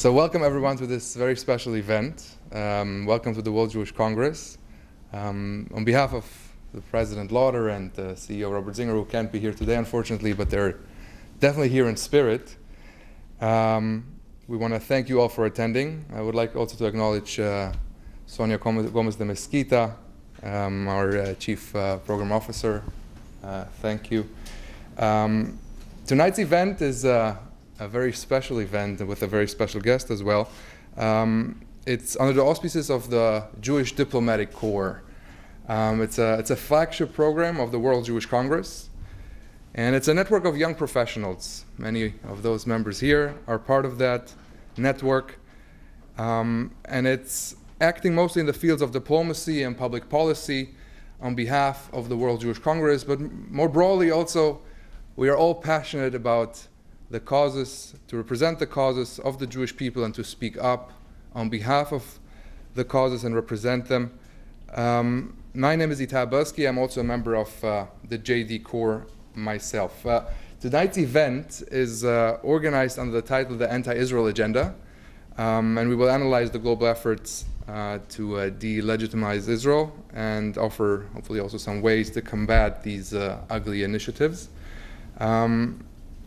So welcome everyone to this very special event. Welcome to the World Jewish Congress. On behalf of the President Lauder and the CEO Robert Zinger, who can't be here today unfortunately, but they're definitely here in spirit, we want to thank you all for attending. I would like also to acknowledge Sonia Gomez de Mesquita, our Chief Program Officer. Thank you. Tonight's event is a very special event with a very special guest as well. It's under the auspices of the Jewish Diplomatic Corps. It's a flagship program of the World Jewish Congress, and it's a network of young professionals. Many of those members here are part of that network, and it's acting mostly in the fields of diplomacy and public policy on behalf of the World Jewish Congress, but more broadly also, we are all passionate about the causes, to represent the causes of the Jewish people and to speak up on behalf of the causes and represent them. My name is Itai Belsky. I'm also a member of the JD Corps myself. Tonight's event is organized under the title The Anti-Israel Agenda, and we will analyze the global efforts to delegitimize Israel and offer hopefully also some ways to combat these ugly initiatives.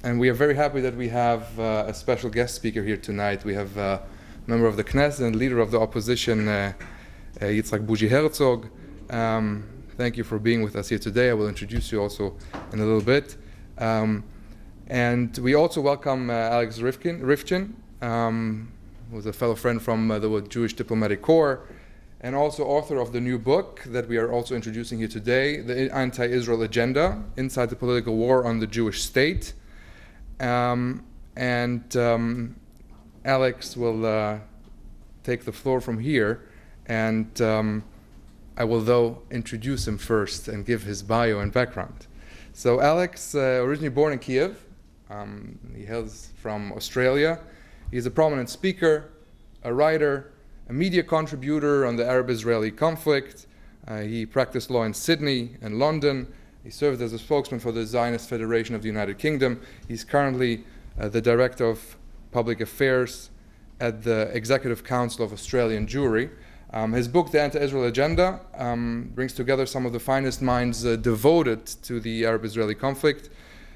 And we are very happy that we have a special guest speaker here tonight. We have a member of the Knesset and leader of the opposition, Isaac Herzog. Thank you for being with us here today. I will introduce you also in a little bit. And we also welcome Alex Ryvchin, who's a fellow friend from the Jewish Diplomatic Corps, and also author of the new book that we are also introducing here today, The Anti-Israel Agenda, Inside the Political War on the Jewish State. Alex will take the floor from here, and I will though introduce him first and give his bio and background. So Alex, originally born in Kiev, he hails from Australia. He's a prominent speaker, a writer, a media contributor on the Arab-Israeli conflict. He practiced law in Sydney and London. He served as a spokesman for the Zionist Federation of the United Kingdom. He's currently the Director of Public Affairs at the Executive Council of Australian Jewry. His book, The Anti-Israel Agenda, brings together some of the finest minds devoted to the Arab-Israeli conflict.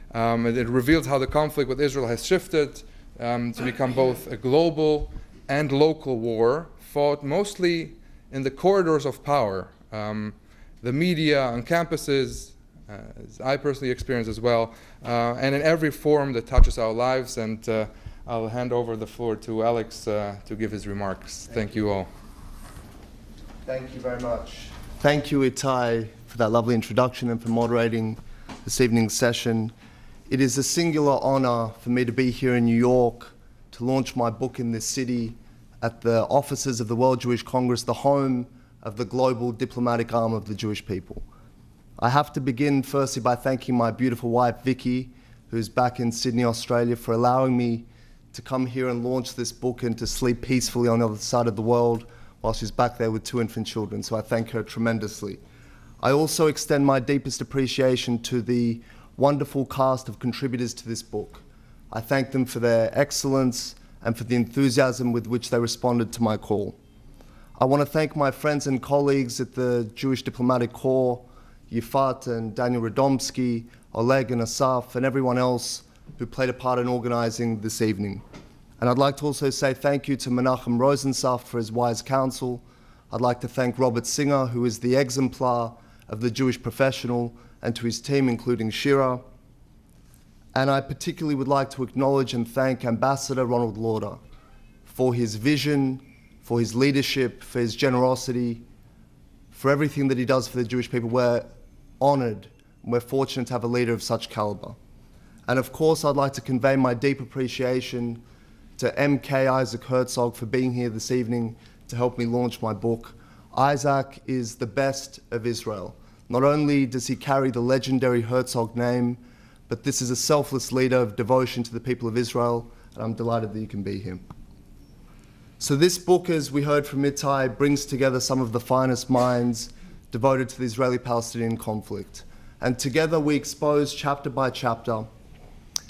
And it reveals how the conflict with Israel has shifted to become both a global and local war, fought mostly in the corridors of power. The media, on campuses, as I personally experienced as well, and in every form that touches our lives. And I'll hand over the floor to Alex to give his remarks. Thank you all. Thank you very much. Thank you, Itai, for that lovely introduction and for moderating this evening's session. It is a singular honor for me to be here in New York to launch my book in this city at the offices of the World Jewish Congress, the home of the global diplomatic arm of the Jewish people. I have to begin firstly by thanking my beautiful wife, Vicky, who's back in Sydney, Australia, for allowing me to come here and launch this book and to sleep peacefully on the other side of the world while she's back there with 2 infant children. So I thank her tremendously. I also extend my deepest appreciation to the wonderful cast of contributors to this book. I thank them for their excellence and for the enthusiasm with which they responded to my call. I want to thank my friends and colleagues at the Jewish Diplomatic Corps, Yifat and Daniel Radomski, Oleg and Asaf, and everyone else who played a part in organizing this evening. And I'd like to also say thank you to Menachem Rosensaft for his wise counsel. I'd like to thank Robert Singer, who is the exemplar of the Jewish professional, and to his team, including Shira. And I particularly would like to acknowledge and thank Ambassador Ronald Lauder for his vision, for his leadership, for his generosity, for everything that he does for the Jewish people. We're honored and we're fortunate to have a leader of such caliber. And of course, I'd like to convey my deep appreciation to MK Isaac Herzog for being here this evening to help me launch my book. Isaac is the best of Israel. Not only does he carry the legendary Herzog name, but this is a selfless leader of devotion to the people of Israel, and I'm delighted that you can be here. So this book, as we heard from Itai, brings together some of the finest minds devoted to the Israeli-Palestinian conflict. And together we expose chapter by chapter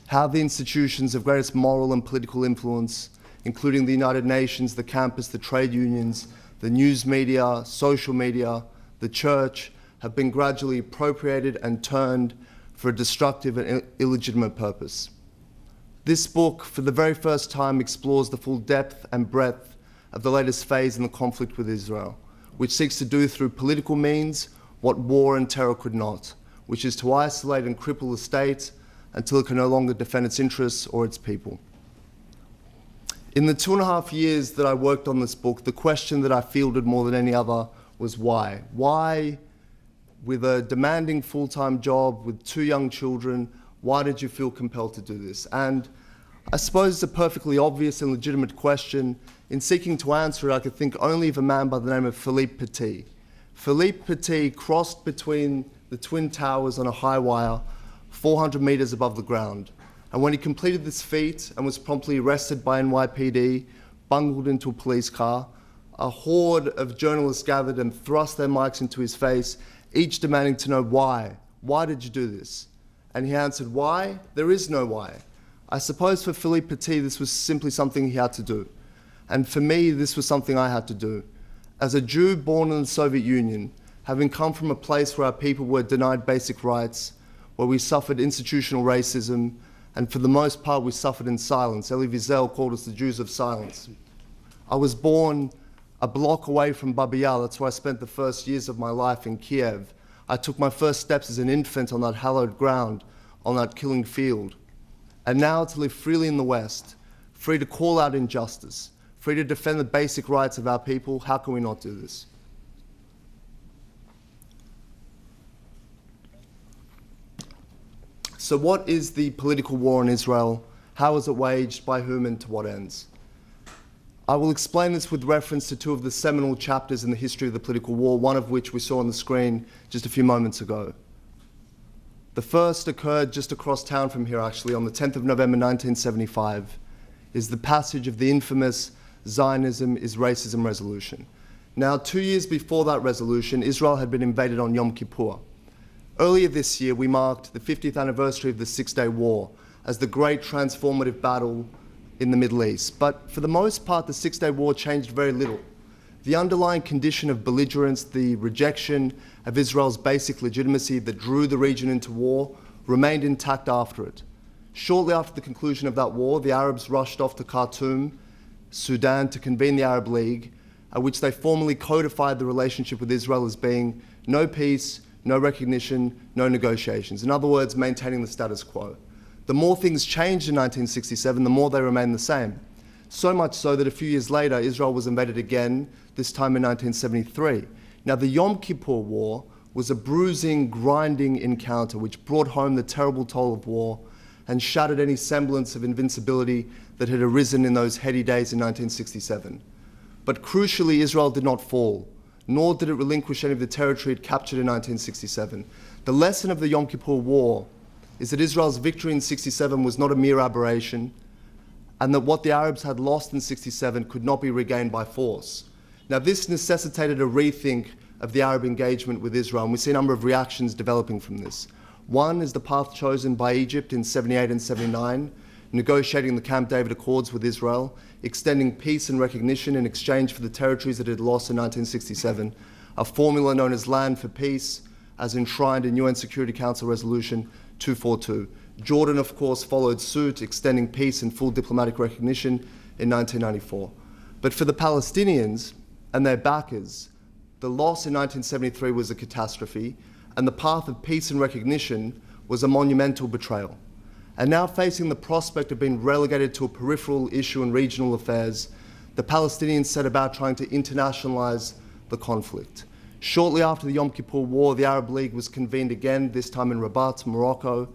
how the institutions of greatest moral and political influence including the United Nations, the campus, the trade unions, the news media, social media, the church, have been gradually appropriated and turned for a destructive and illegitimate purpose. This book, for the very first time, explores the full depth and breadth of the latest phase in the conflict with Israel, which seeks to do through political means what war and terror could not, which is to isolate and cripple the state until it can no longer defend its interests or its people. In the 2.5 years that I worked on this book, the question that I fielded more than any other was why? Why, with a demanding full-time job, with 2 young children, why did you feel compelled to do this? And I suppose it's a perfectly obvious and legitimate question. In seeking to answer it, I could think only of a man by the name of Philippe Petit. Philippe Petit crossed between the Twin Towers on a high wire, 400 meters above the ground. And when he completed this feat and was promptly arrested by NYPD, bungled into a police car, a horde of journalists gathered and thrust their mics into his face, each demanding to know why. Why did you do this? And he answered, why? There is no why. I suppose for Philippe Petit, this was simply something he had to do. And for me, this was something I had to do. As a Jew born in the Soviet Union, having come from a place where our people were denied basic rights, where we suffered institutional racism, and for the most part we suffered in silence. Elie Wiesel called us the Jews of silence. I was born a block away from Babi Yar. That's where I spent the first years of my life in Kiev. I took my first steps as an infant on that hallowed ground, on that killing field. And now to live freely in the West, free to call out injustice, free to defend the basic rights of our people, how can we not do this? So what is the political war in Israel? How is it waged? By whom and to what ends? I will explain this with reference to 2 of the seminal chapters in the history of the political war, one of which we saw on the screen just a few moments ago. The first occurred just across town from here, actually, on the 10th of November 1975, is the passage of the infamous Zionism is Racism resolution. Now, 2 years before that resolution, Israel had been invaded on Yom Kippur. Earlier this year, we marked the 50th anniversary of the Six-Day War as the great transformative battle in the Middle East. But for the most part, the Six-Day War changed very little. The underlying condition of belligerence, the rejection of Israel's basic legitimacy that drew the region into war, remained intact after it. Shortly after the conclusion of that war, the Arabs rushed off to Khartoum, Sudan, to convene the Arab League, at which they formally codified the relationship with Israel as being no peace, no recognition, no negotiations. In other words, maintaining the status quo. The more things changed in 1967, the more they remained the same. So much so that a few years later, Israel was invaded again, this time in 1973. Now, the Yom Kippur War was a bruising, grinding encounter which brought home the terrible toll of war and shattered any semblance of invincibility that had arisen in those heady days in 1967. But crucially, Israel did not fall, nor did it relinquish any of the territory it captured in 1967. The lesson of the Yom Kippur War is that Israel's victory in 67 was not a mere aberration, and that what the Arabs had lost in 67 could not be regained by force. Now, this necessitated a rethink of the Arab engagement with Israel, and we see a number of reactions developing from this. One is the path chosen by Egypt in 78 and 79, negotiating the Camp David Accords with Israel, extending peace and recognition in exchange for the territories it had lost in 1967, a formula known as Land for Peace, as enshrined in UN Security Council Resolution 242. Jordan, of course, followed suit, extending peace and full diplomatic recognition in 1994. But for the Palestinians and their backers, the loss in 1973 was a catastrophe, and the path of peace and recognition was a monumental betrayal. And now, facing the prospect of being relegated to a peripheral issue in regional affairs, the Palestinians set about trying to internationalize the conflict. Shortly after the Yom Kippur War, the Arab League was convened again, this time in Rabat, Morocco,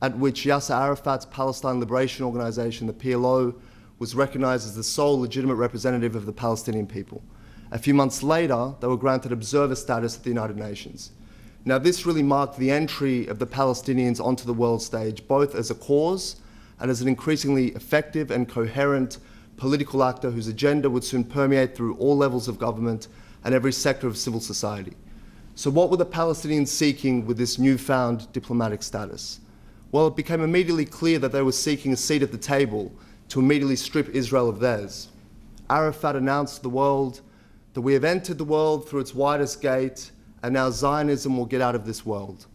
at which Yasser Arafat's Palestine Liberation Organization, the PLO, was recognized as the sole legitimate representative of the Palestinian people. A few months later, they were granted observer status at the United Nations. Now, this really marked the entry of the Palestinians onto the world stage, both as a cause and as an increasingly effective and coherent political actor whose agenda would soon permeate through all levels of government and every sector of civil society. So what were the Palestinians seeking with this newfound diplomatic status? Well, it became immediately clear that they were seeking a seat at the table to immediately strip Israel of theirs. Arafat announced to the world that we have entered the world through its widest gate, and now Zionism will get out of this world.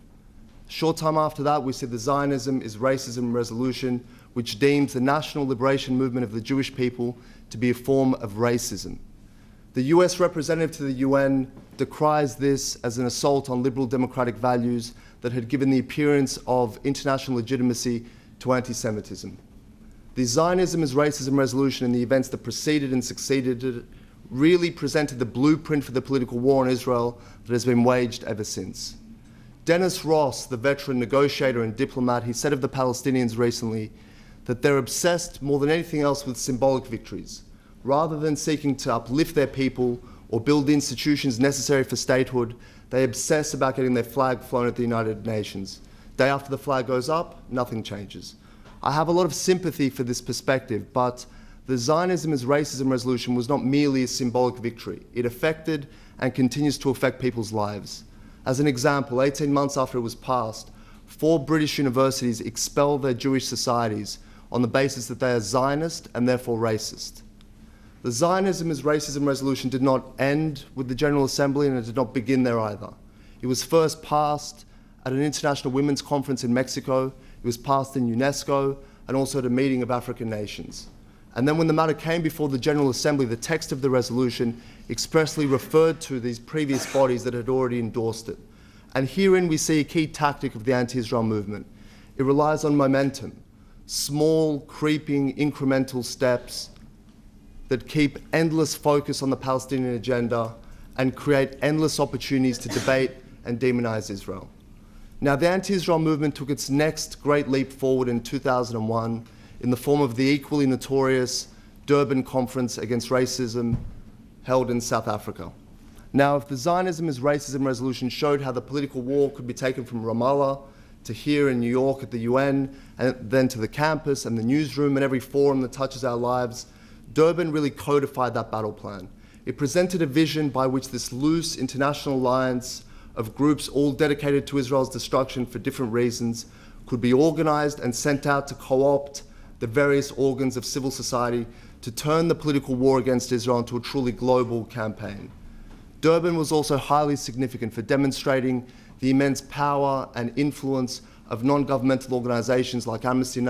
A short time after that, we said the Zionism is racism resolution, which deems the national liberation movement of the Jewish people to be a form of racism. The US representative to the UN decries this as an assault on liberal democratic values that had given the appearance of international legitimacy to anti-Semitism. The Zionism is racism resolution and the events that preceded and succeeded it really presented the blueprint for the political war on Israel that has been waged ever since. Dennis Ross, the veteran negotiator and diplomat, he said of the Palestinians recently that they're obsessed more than anything else with symbolic victories. Rather than seeking to uplift their people or build the institutions necessary for statehood, they obsess about getting their flag flown at the United Nations. Day after the flag goes up, nothing changes. I have a lot of sympathy for this perspective, but the Zionism as racism resolution was not merely a symbolic victory. It affected and continues to affect people's lives. As an example, 18 months after it was passed, 4 British universities expelled their Jewish societies on the basis that they are Zionist and therefore racist. The Zionism as racism resolution did not end with the General Assembly, and it did not begin there either. It was first passed at an international women's conference in Mexico. It was passed in UNESCO and also at a meeting of African nations. And then when the matter came before the General Assembly, the text of the resolution expressly referred to these previous bodies that had already endorsed it. And herein we see a key tactic of the anti-Israel movement. It relies on momentum, small, creeping, incremental steps that keep endless focus on the Palestinian agenda and create endless opportunities to debate and demonize Israel. Now, the anti-Israel movement took its next great leap forward in 2001 in the form of the equally notorious Durban Conference Against Racism held in South Africa. Now, if the Zionism as racism resolution showed how the political war could be taken from Ramallah to here in New York at the UN, and then to the campus and the newsroom and every forum that touches our lives, Durban really codified that battle plan. It presented a vision by which this loose international alliance of groups all dedicated to Israel's destruction for different reasons could be organized and sent out to co-opt the various organs of civil society to turn the political war against Israel into a truly global campaign. Durban was also highly significant for demonstrating the immense power and influence of non-governmental organizations like Amnesty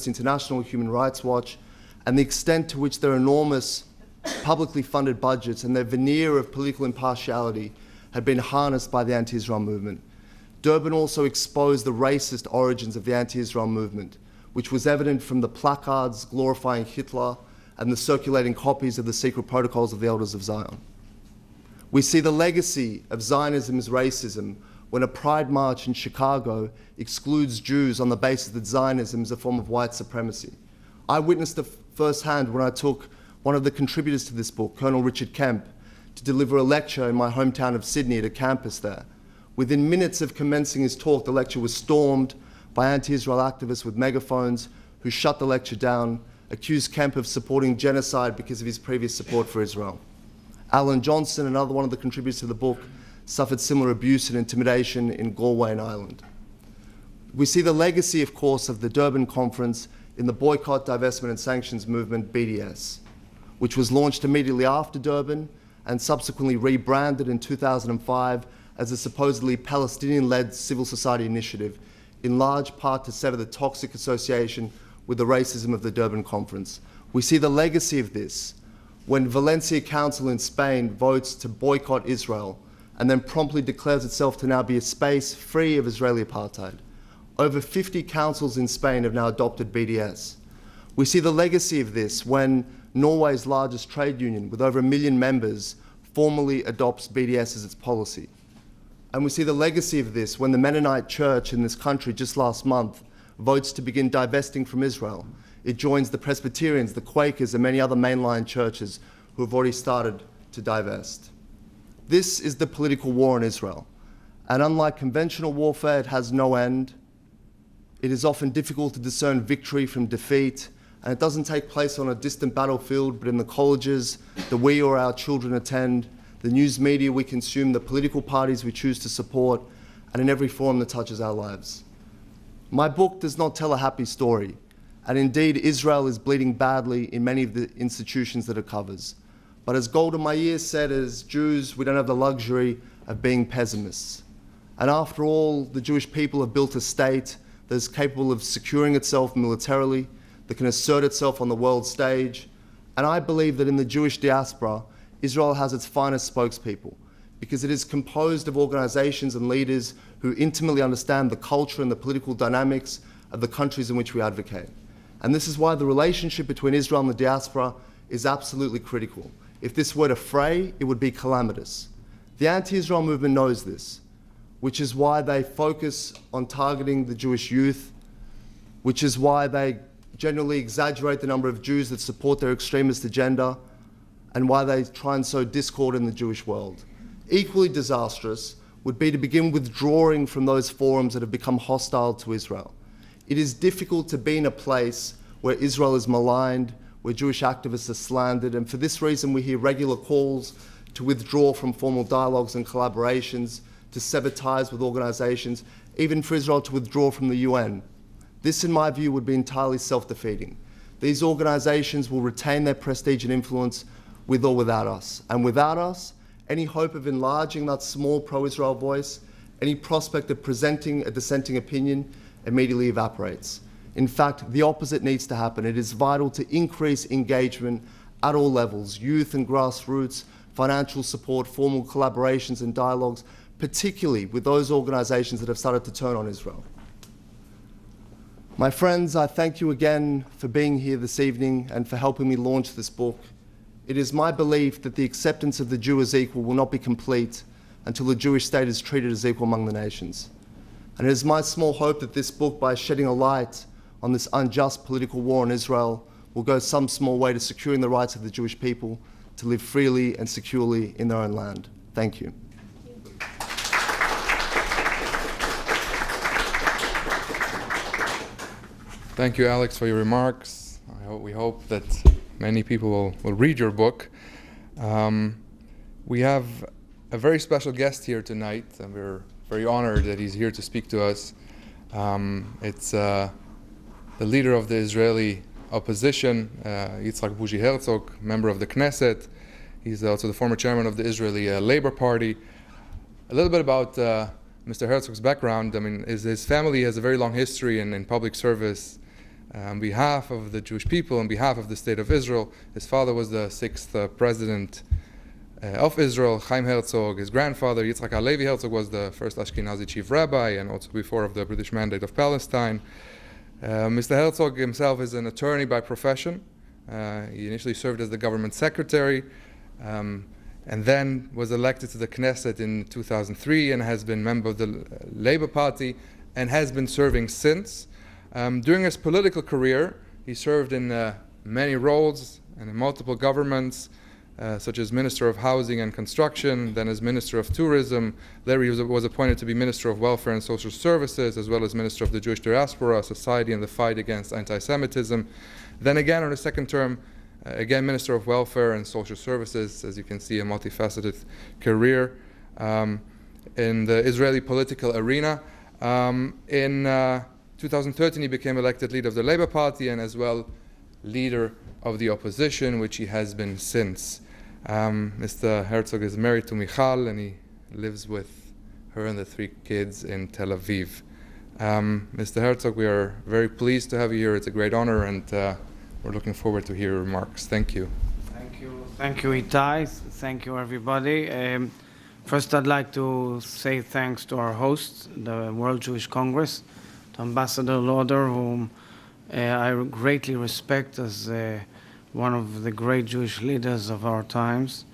International, Human Rights Watch, and the extent to which their enormous publicly funded budgets and their veneer of political impartiality had been harnessed by the anti-Israel movement. Durban also exposed the racist origins of the anti-Israel movement, which was evident from the placards glorifying Hitler and the circulating copies of the secret protocols of the Elders of Zion. We see the legacy of Zionism as racism when a pride march in Chicago excludes Jews on the basis that Zionism is a form of white supremacy. I witnessed it firsthand when I took one of the contributors to this book, Colonel Richard Kemp, to deliver a lecture in my hometown of Sydney at a campus there. Within minutes of commencing his talk, the lecture was stormed by anti-Israel activists with megaphones who shut the lecture down, accused Kemp of supporting genocide because of his previous support for Israel. Alan Johnson, another one of the contributors to the book, suffered similar abuse and intimidation in Galway and Ireland. We see the legacy, of course, of the Durban Conference in the Boycott, Divestment and Sanctions Movement, BDS, which was launched immediately after Durban and subsequently rebranded in 2005 as a supposedly Palestinian-led civil society initiative, in large part to sever the toxic association with the racism of the Durban Conference. We see the legacy of this when Valencia Council in Spain votes to boycott Israel and then promptly declares itself to now be a space free of Israeli apartheid. Over 50 councils in Spain have now adopted BDS. We see the legacy of this when Norway's largest trade union, with over 1 million members, formally adopts BDS as its policy. And we see the legacy of this when the Mennonite Church in this country just last month votes to begin divesting from Israel. It joins the Presbyterians, the Quakers, and many other mainline churches who have already started to divest. This is the political war in Israel. And unlike conventional warfare, it has no end. It is often difficult to discern victory from defeat, and it doesn't take place on a distant battlefield, but in the colleges that we or our children attend, the news media we consume, the political parties we choose to support, and in every forum that touches our lives. My book does not tell a happy story. And indeed, Israel is bleeding badly in many of the institutions that it covers. But as Golda Meir said, as Jews, we don't have the luxury of being pessimists. And after all, the Jewish people have built a state that is capable of securing itself militarily, that can assert itself on the world stage. And I believe that in the Jewish diaspora, Israel has its finest spokespeople, because it is composed of organizations and leaders who intimately understand the culture and the political dynamics of the countries in which we advocate. And this is why the relationship between Israel and the diaspora is absolutely critical. If this were to fray, it would be calamitous. The anti-Israel movement knows this, which is why they focus on targeting the Jewish youth, which is why they generally exaggerate the number of Jews that support their extremist agenda, and why they try and sow discord in the Jewish world. Equally disastrous would be to begin withdrawing from those forums that have become hostile to Israel. It is difficult to be in a place where Israel is maligned, where Jewish activists are slandered, and for this reason we hear regular calls to withdraw from formal dialogues and collaborations, to sever ties with organizations, even for Israel to withdraw from the UN. This, in my view, would be entirely self-defeating. These organizations will retain their prestige and influence with or without us. And without us, any hope of enlarging that small pro-Israel voice, any prospect of presenting a dissenting opinion, immediately evaporates. In fact, the opposite needs to happen. It is vital to increase engagement at all levels, youth and grassroots, financial support, formal collaborations and dialogues, particularly with those organizations that have started to turn on Israel. My friends, I thank you again for being here this evening and for helping me launch this book. It is my belief that the acceptance of the Jew as equal will not be complete until the Jewish state is treated as equal among the nations. And it is my small hope that this book, by shedding a light on this unjust political war in Israel, will go some small way to securing the rights of the Jewish people to live freely and securely in their own land. Thank you. Thank you, Alex, for your remarks. We hope that many people will read your book. We have a very special guest here tonight, and we're very honored that he's here to speak to us. It's the leader of the Israeli opposition, Isaac Herzog, member of the Knesset. He's also the former chairman of the Israeli Labor Party. A little bit about Mr. Herzog's background. I mean, his family has a very long history in public service on behalf of the Jewish people, on behalf of the state of Israel. His father was the 6th president of Israel, Chaim Herzog. His grandfather, Yitzhak HaLevi Herzog, was the first Ashkenazi chief rabbi and also before of the British Mandate of Palestine. Mr. Herzog himself is an attorney by profession. He initially served as the government secretary and then was elected to the Knesset in 2003 and has been member of the Labor Party and has been serving since. During his political career, he served in many roles and in multiple governments, such as Minister of Housing and Construction, then as Minister of Tourism. Later he was appointed to be Minister of Welfare and Social Services, as well as Minister of the Jewish Diaspora, Society and the Fight Against Anti-Semitism. Then again, on his second term, again Minister of Welfare and Social Services. As you can see, a multifaceted career in the Israeli political arena. In 2013, he became elected leader of the Labour Party and as well leader of the opposition, which he has been since. Mr. Herzog is married to Michal and he lives with her and the 3 kids in Tel Aviv. Mr. Herzog, we are very pleased to have you here. It's a great honor and we're looking forward to hear your remarks. Thank you. Thank you. Thank you, Itai. Thank you, everybody. First, I'd like to say thanks to our host, the World Jewish Congress, to Ambassador Lauder, whom I greatly respect as one of the great Jewish leaders of our times.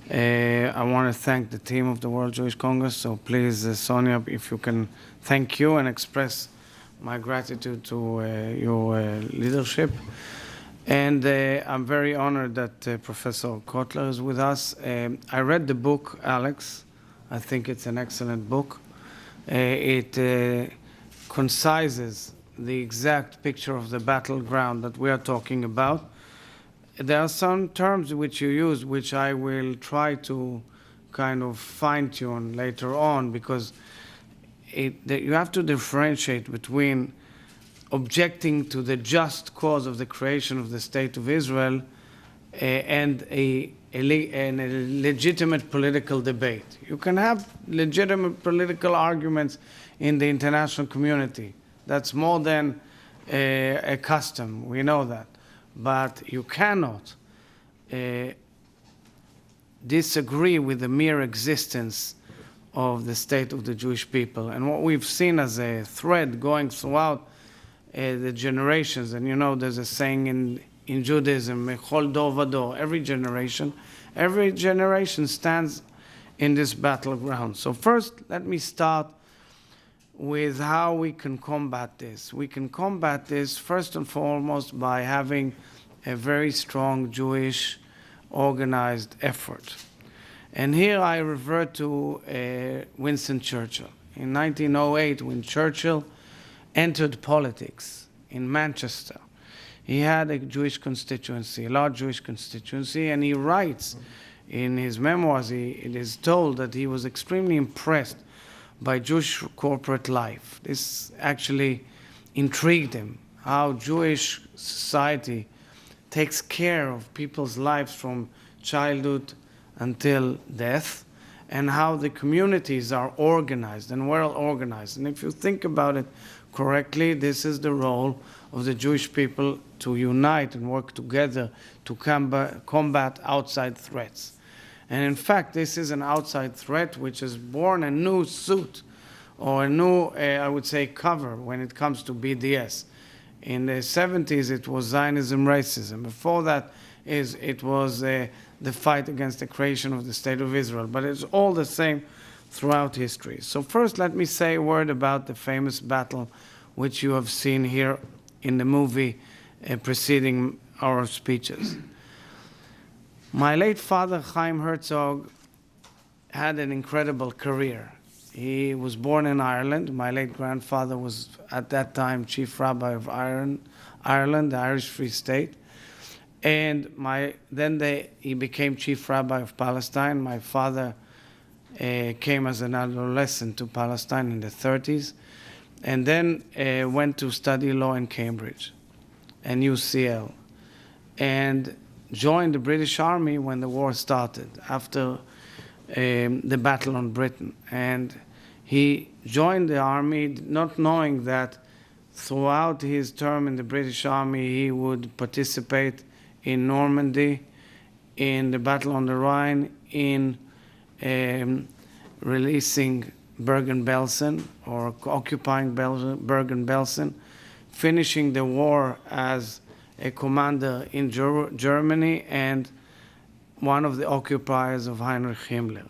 I want to thank the team of the World Jewish Congress, so please, Sonia, if you can thank you and express my gratitude to your leadership. And I'm very honored that Professor Kotler is with us. I read the book, Alex. I think it's an excellent book. It concises the exact picture of the battleground that we are talking about. There are some terms which you use which I will try to kind of fine-tune later on, because you have to differentiate between objecting to the just cause of the creation of the State of Israel and a legitimate political debate. You can have legitimate political arguments in the international community. That's more than a custom, we know that. But you cannot disagree with the mere existence of the state of the Jewish people. And what we've seen as a thread going throughout the generations, and you know there's a saying in Judaism, Mechol dor vador, every generation stands in this battleground. So first, let me start with how we can combat this. We can combat this first and foremost by having a very strong Jewish organized effort. And here I revert to Winston Churchill. In 1908, when Churchill entered politics in Manchester, he had a Jewish constituency, a large Jewish constituency, and he writes in his memoirs, it is told that he was extremely impressed by Jewish corporate life. This actually intrigued him, how Jewish society takes care of people's lives from childhood until death, and how the communities are organized and well organized. And if you think about it correctly, this is the role of the Jewish people to unite and work together to combat outside threats. And in fact, this is an outside threat which has borne a new suit, or a new, I would say, cover when it comes to BDS. In the 70s, it was Zionism, racism. Before that, it was the fight against the creation of the State of Israel. But it's all the same throughout history. So first, let me say a word about the famous battle which you have seen here in the movie preceding our speeches. My late father, Chaim Herzog, had an incredible career. He was born in Ireland. My late grandfather was, at that time, chief rabbi of Ireland, the Irish Free State. And he became chief rabbi of Palestine. My father came as an adolescent to Palestine in the 30s, and then went to study law in Cambridge and UCL, and joined the British Army when the war started, after the battle on Britain. And he joined the army not knowing that throughout his term in the British Army he would participate in Normandy, in the battle on the Rhine, in releasing Bergen-Belsen, or occupying Bergen-Belsen, finishing the war as a commander in Germany and one of the occupiers of Heinrich Himmler,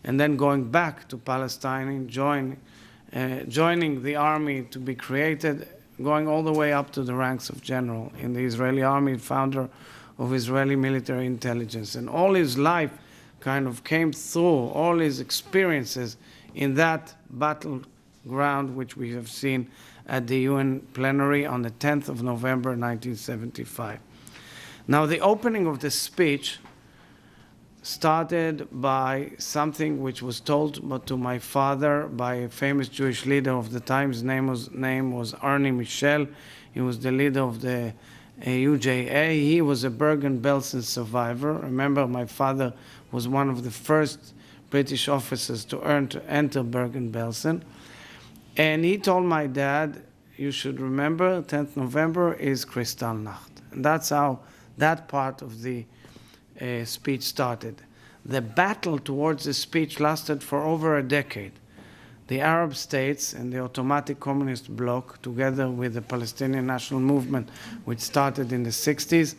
and then going back to Palestine and joining the army to be created, going all the way up to the ranks of general in the Israeli army, founder of Israeli military intelligence. And all his life kind of came through, all his experiences in that battleground, which we have seen at the UN plenary on the 10th of November 1975. Now, the opening of the speech started by something which was told to my father by a famous Jewish leader of the time. His name was Arnie Michel. He was the leader of the UJA. He was a Bergen-Belsen survivor. Remember, my father was one of the first British officers to enter Bergen-Belsen. And he told my dad, you should remember, 10th November is Kristallnacht. And that's how that part of the speech started. The battle towards the speech lasted for over a decade. The Arab states and the Automatic Communist Bloc, together with the Palestinian National Movement, which started in the 60s,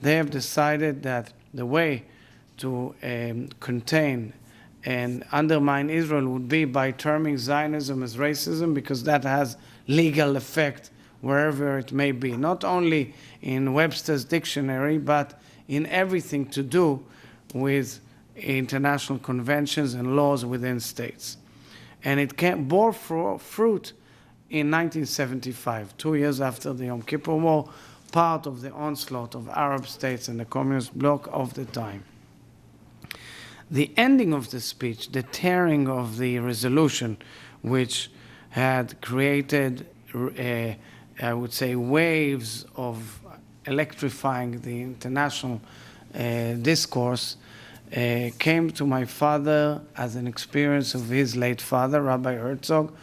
they have decided that the way to contain and undermine Israel would be by terming Zionism as racism, because that has legal effect wherever it may be, not only in Webster's dictionary, but in everything to do with international conventions and laws within states. And it bore fruit in 1975, 2 years after the Yom Kippur War, part of the onslaught of Arab states and the communist bloc of the time. The ending of the speech, the tearing of the resolution, which had created I would say, waves of electrifying the international discourse came to my father as an experience of his late father, Rabbi Herzog,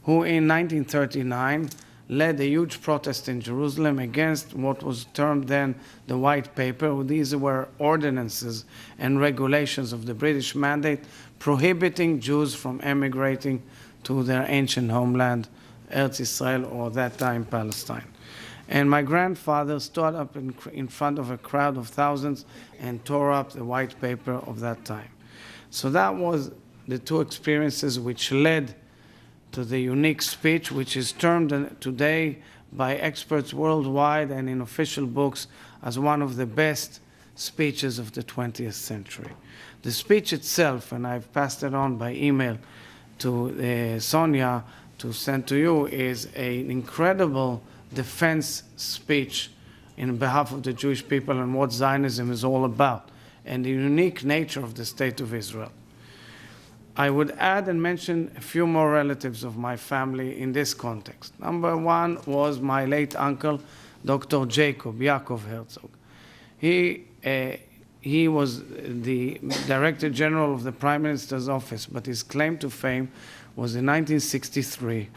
who in 1939 led a huge protest in Jerusalem against what was termed then the White Paper. These were ordinances and regulations of the British Mandate prohibiting Jews from emigrating to their ancient homeland, Eretz Israel, or at that time Palestine. And my grandfather stood up in front of a crowd of thousands and tore up the White Paper of that time. So that was the two experiences which led to the unique speech, which is termed today by experts worldwide and in official books as one of the best speeches of the 20th century. The speech itself, and I've passed it on by email to Sonia to send to you, is an incredible defense speech in behalf of the Jewish people and what Zionism is all about, and the unique nature of the State of Israel. I would add and mention a few more relatives of my family in this context. Number one was my late uncle, Dr. Yaakov Herzog. He was the Director General of the Prime Minister's office, but his claim to fame was in 1963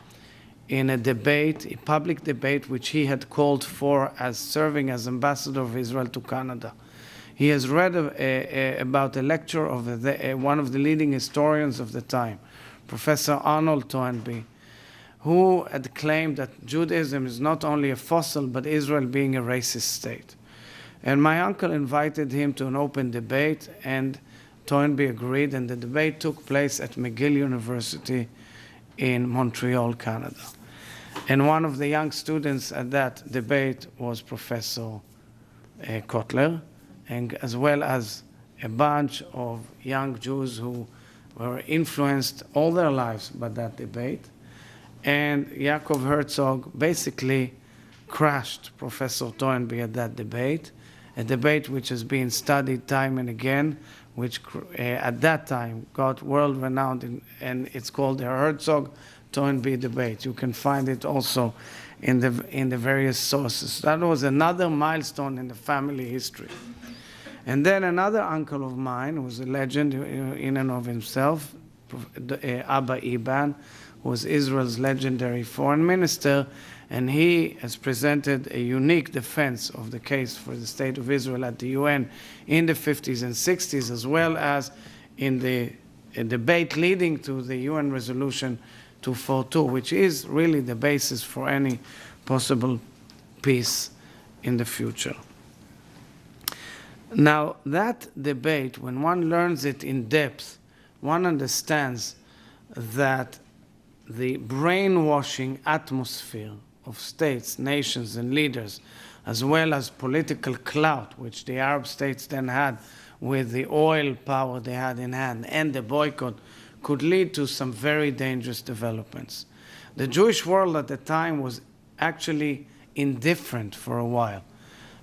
in a debate, a public debate, which he had called for as serving as ambassador of Israel to Canada. He has read about a lecture of one of the leading historians of the time, Professor Arnold Toynbee, who had claimed that Judaism is not only a fossil, but Israel being a racist state. And my uncle invited him to an open debate, and Toynbee agreed, and the debate took place at McGill University in Montreal, Canada. And one of the young students at that debate was Professor Kotler, and as well as a bunch of young Jews who were influenced all their lives by that debate. And Yaakov Herzog basically crushed Professor Toynbee at that debate, a debate which has been studied time and again, which at that time got world-renowned, and it's called the Herzog-Toynbee debate. You can find it also in the various sources. That was another milestone in the family history. And then another uncle of mine, who was a legend in and of himself, Abba Iban, who was Israel's legendary foreign minister, and he has presented a unique defense of the case for the State of Israel at the UN in the 50s and 60s, as well as in the debate leading to the UN resolution 242, which is really the basis for any possible peace in the future. Now, that debate, when one learns it in depth, one understands that the brainwashing atmosphere of states, nations, and leaders, as well as political clout, which the Arab states then had with the oil power they had in hand, and the boycott, could lead to some very dangerous developments. The Jewish world at the time was actually indifferent for a while.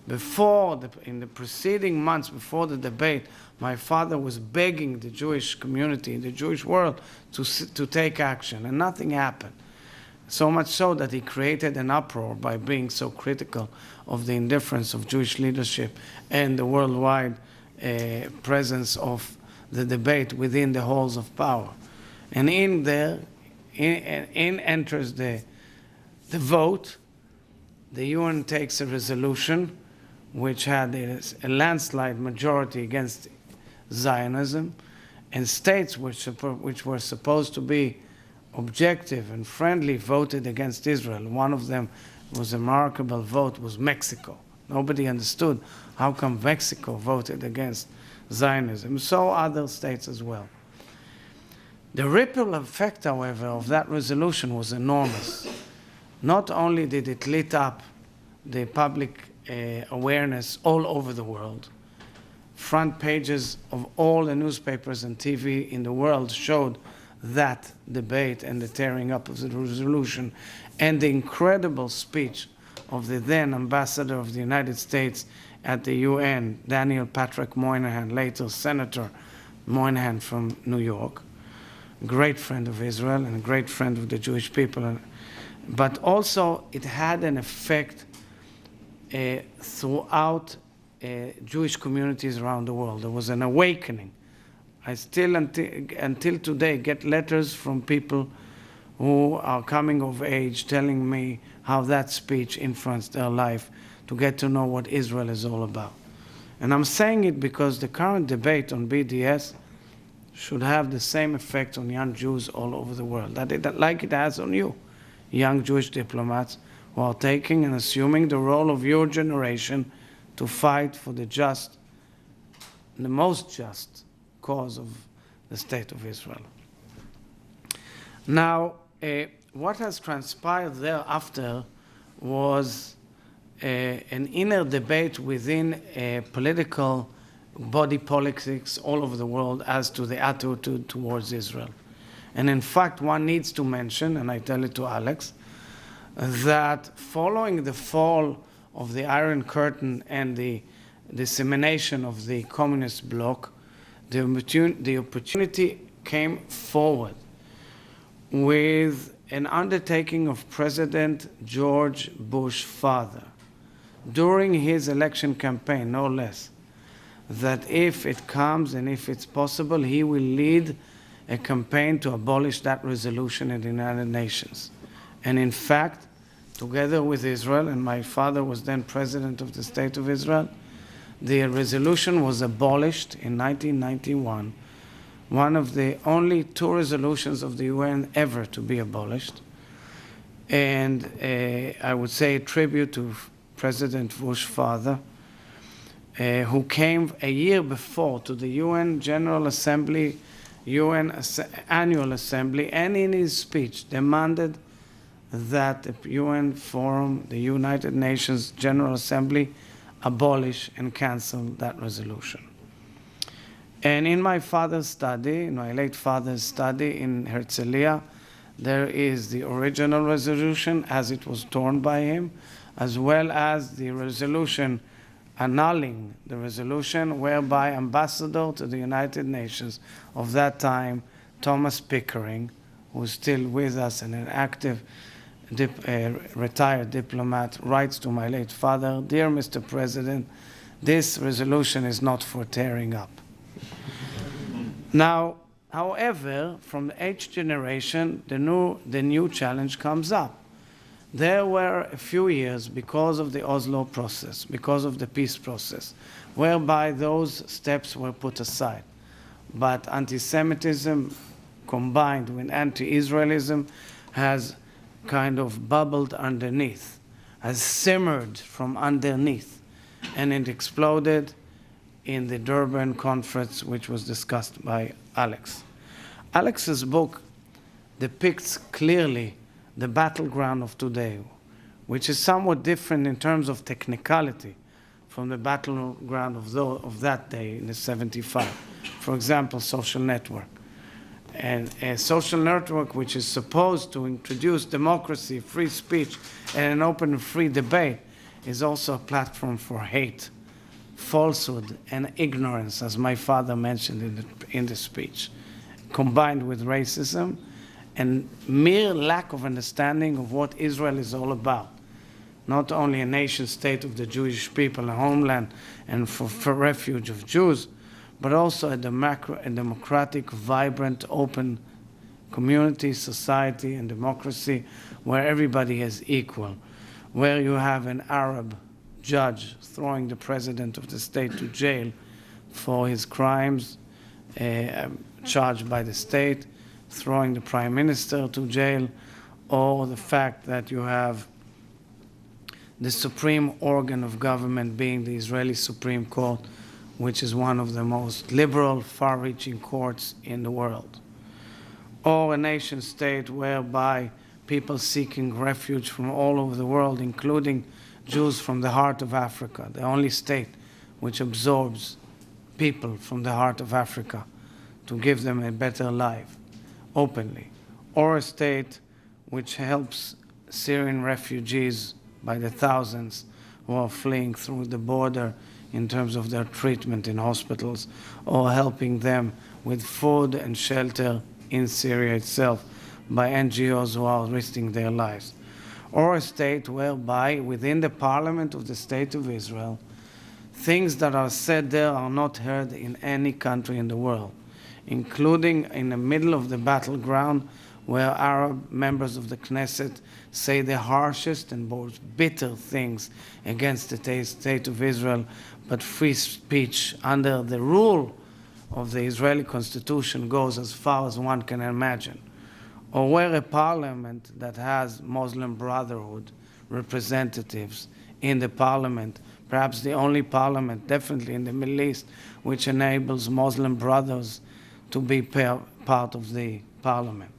In the preceding months before the debate, my father was begging the Jewish community, the Jewish world, to take action, and nothing happened. So much so that he created an uproar by being so critical of the indifference of Jewish leadership and the worldwide presence of the debate within the halls of power. And in enters the vote. The UN takes a resolution which had a landslide majority against Zionism, and states which were supposed to be objective and friendly voted against Israel. One of them was a remarkable vote, was Mexico. Nobody understood how come Mexico voted against Zionism. So other states as well. The ripple effect, however, of that resolution was enormous. Not only did it lit up the public awareness all over the world, front pages of all the newspapers and TV in the world showed that debate and the tearing up of the resolution, and the incredible speech of the then ambassador of the United States at the UN, Daniel Patrick Moynihan, later Senator Moynihan from New York, a great friend of Israel and a great friend of the Jewish people. But also it had an effect throughout Jewish communities around the world. There was an awakening. I still, until today, get letters from people who are coming of age telling me how that speech influenced their life to get to know what Israel is all about. And I'm saying it because the current debate on BDS should have the same effect on young Jews all over the world, like it has on you, young Jewish diplomats who are taking and assuming the role of your generation to fight for the just, the most just cause of the State of Israel. Now, what has transpired thereafter was an inner debate within political body politics all over the world as to the attitude towards Israel. And in fact, one needs to mention, and I tell it to Alex, that following the fall of the Iron Curtain and the dissemination of the communist bloc, the opportunity came forward with an undertaking of President George Bush father during his election campaign, no less, that if it comes and if it's possible, he will lead a campaign to abolish that resolution in the United Nations. And in fact, together with Israel, and my father was then president of the State of Israel, the resolution was abolished in 1991, one of the only 2 resolutions of the UN ever to be abolished. And I would say a tribute to President Bush father, who came a year before to the UN General Assembly, Annual Assembly, and in his speech demanded that the UN Forum, the United Nations General Assembly, abolish and cancel that resolution. And in my father's study, in my late father's study in Herzliya, there is the original resolution as it was torn by him, as well as the resolution annulling the resolution whereby Ambassador to the United Nations of that time, Thomas Pickering, who is still with us and an active retired diplomat, writes to my late father, "Dear Mr. President, this resolution is not for tearing up." Now, however, from the H generation, the new challenge comes up. There were a few years, because of the Oslo process, because of the peace process, whereby those steps were put aside. But anti-Semitism combined with anti-Israelism has kind of bubbled underneath, has simmered from underneath, and it exploded in the Durban conference, which was discussed by Alex. Alex's book depicts clearly the battleground of today, which is somewhat different in terms of technicality from the battleground of that day in the 75. For example, social network. And a social network which is supposed to introduce democracy, free speech, and an open and free debate is also a platform for hate, falsehood, and ignorance, as my father mentioned in the speech, combined with racism and mere lack of understanding of what Israel is all about. Not only a nation state of the Jewish people, a homeland, and for refuge of Jews, but also a democratic, vibrant, open community, society, and democracy where everybody is equal, where you have an Arab judge throwing the president of the state to jail for his crimes charged by the state, throwing the prime minister to jail, or the fact that you have the supreme organ of government being the Israeli Supreme Court, which is one of the most liberal, far-reaching courts in the world. Or a nation state whereby people seeking refuge from all over the world, including Jews from the heart of Africa, the only state which absorbs people from the heart of Africa to give them a better life, openly. Or a state which helps Syrian refugees by the thousands who are fleeing through the border in terms of their treatment in hospitals, or helping them with food and shelter in Syria itself by NGOs who are risking their lives. or a state whereby within the parliament of the State of Israel, things that are said there are not heard in any country in the world, including in the middle of the battleground where Arab members of the Knesset say the harshest and most bitter things against the State of Israel, but free speech under the rule of the Israeli Constitution goes as far as one can imagine. Or where a parliament that has Muslim Brotherhood representatives in the parliament, perhaps the only parliament, definitely in the Middle East, which enables Muslim brothers to be part of the parliament,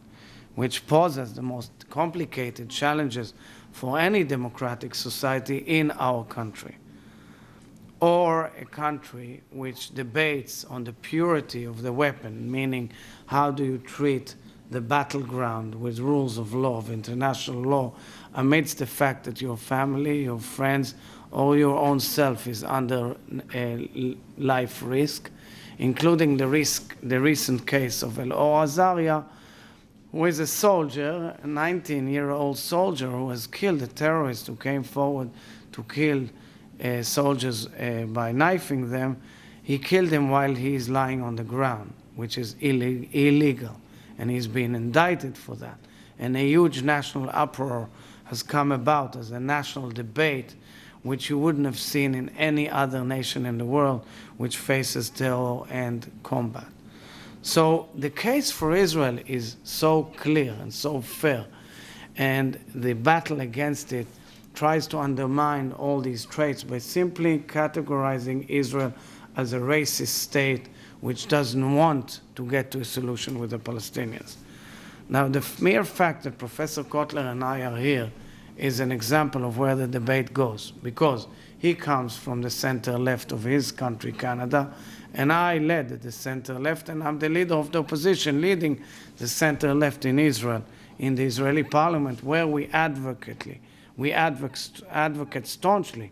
which poses the most complicated challenges for any democratic society in our country. Or a country which debates on the purity of the weapon, meaning how do you treat the battleground with rules of law, of international law, amidst the fact that your family, your friends, or your own self is under a life risk, including the recent case of Elor Azaria, who is a soldier, a 19-year-old soldier who has killed a terrorist who came forward to kill soldiers by knifing them. He killed him while he is lying on the ground, which is illegal, and he's been indicted for that. And a huge national uproar has come about as a national debate, which you wouldn't have seen in any other nation in the world which faces terror and combat. So the case for Israel is so clear and so fair, and the battle against it tries to undermine all these traits by simply categorizing Israel as a racist state which doesn't want to get to a solution with the Palestinians. Now, the mere fact that Professor Kotler and I are here is an example of where the debate goes, because he comes from the center-left of his country, Canada, and I led the center-left, and I'm the leader of the opposition leading the center-left in Israel, in the Israeli parliament, where we advocate staunchly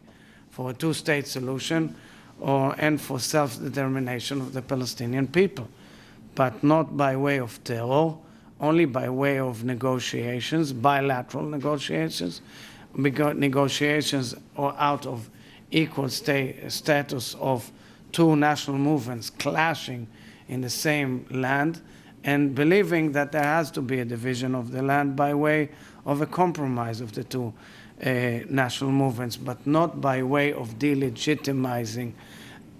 for a two-state solution and for self-determination of the Palestinian people, but not by way of terror, only by way of negotiations, bilateral negotiations, or out of equal status of two national movements clashing in the same land, and believing that there has to be a division of the land by way of a compromise of the two national movements, but not by way of delegitimizing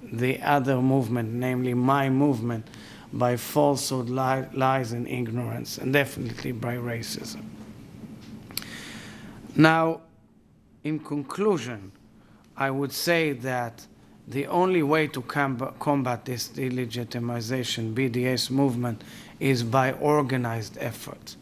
the other movement, namely my movement, by falsehood, lies, and ignorance, and definitely by racism. Now, in conclusion, I would say that the only way to combat this delegitimization, BDS movement, is by organized effort.